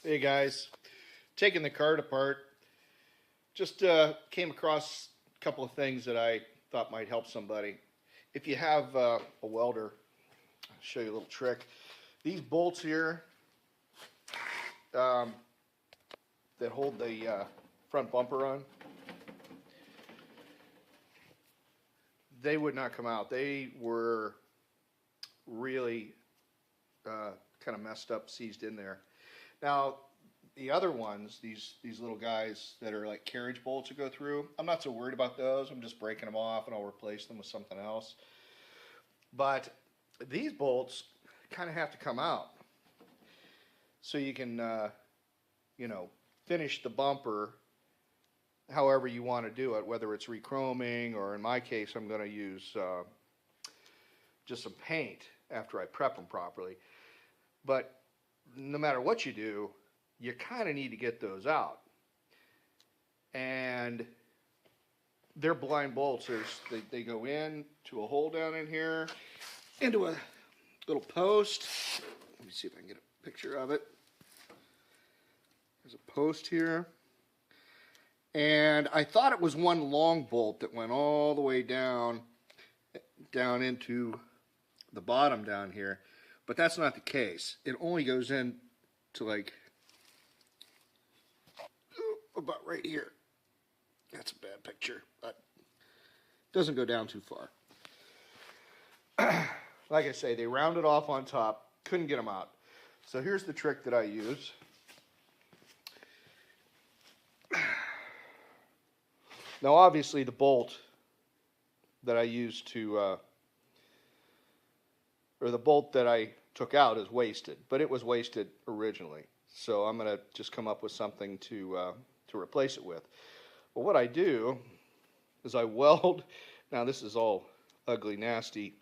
Hey guys, taking the cart apart, just came across a couple of things that I thought might help somebody. If you have a welder, I'll show you a little trick. These bolts here um, that hold the front bumper on, they would not come out. They were really kind of messed up, seized in there. Now, the other ones, these little guys that are like carriage bolts that go through, I'm not so worried about those. I'm just breaking them off and I'll replace them with something else. But these bolts kind of have to come out so you can, finish the bumper however you want to do it, whether it's rechroming or in my case, I'm going to use just some paint after I prep them properly. But no matter what you do, you kind of need to get those out. And they're blind bolts. They go in to a hole down in here, into a little post. Let me see if I can get a picture of it. There's a post here. And I thought it was one long bolt that went all the way down into the bottom down here. But that's not the case. It only goes in to like about right here. That's a bad picture, but it doesn't go down too far. Like I say, they rounded off on top, couldn't get them out. So here's the trick that I use. Now obviously the bolt that I used to, or the bolt that I took out is wasted, but it was wasted originally. So I'm going to just come up with something to replace it with. Well, what I do is I weld. Now this is all ugly, nasty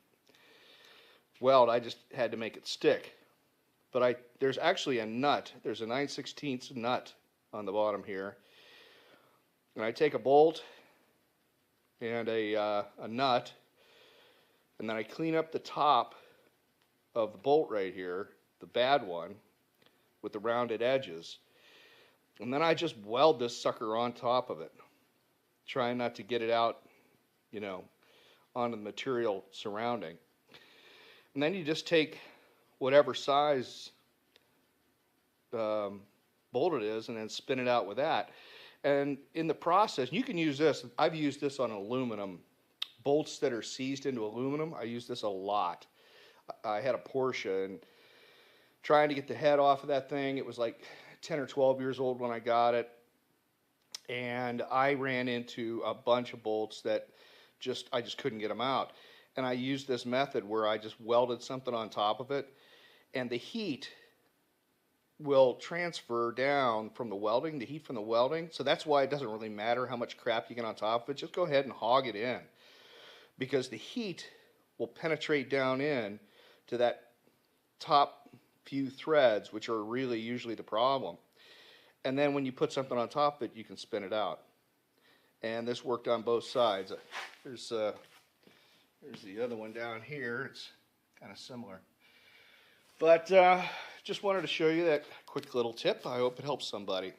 weld. I just had to make it stick. But there's actually a nut. There's a 9/16 nut on the bottom here. And I take a bolt and a nut, and then I clean up the top of the bolt right here, the bad one, with the rounded edges. And then I just weld this sucker on top of it, trying not to get it out, onto the material surrounding. And then you just take whatever size bolt it is and then spin it out with that. And in the process, you can use this. I've used this on aluminum. Bolts that are seized into aluminum, I use this a lot. I had a Porsche and trying to get the head off of that thing. It was like 10 or 12 years old when I got it. And I ran into a bunch of bolts that I just couldn't get them out. And I used this method where I just welded something on top of it. And the heat will transfer down from the welding, the heat from the welding. So that's why it doesn't really matter how much crap you get on top of it. Just go ahead and hog it in, because the heat will penetrate down in to that top few threads, which are really usually the problem. And then when you put something on top of it, you can spin it out. And this worked on both sides. There's the other one down here. It's kind of similar. But just wanted to show you that quick little tip. I hope it helps somebody.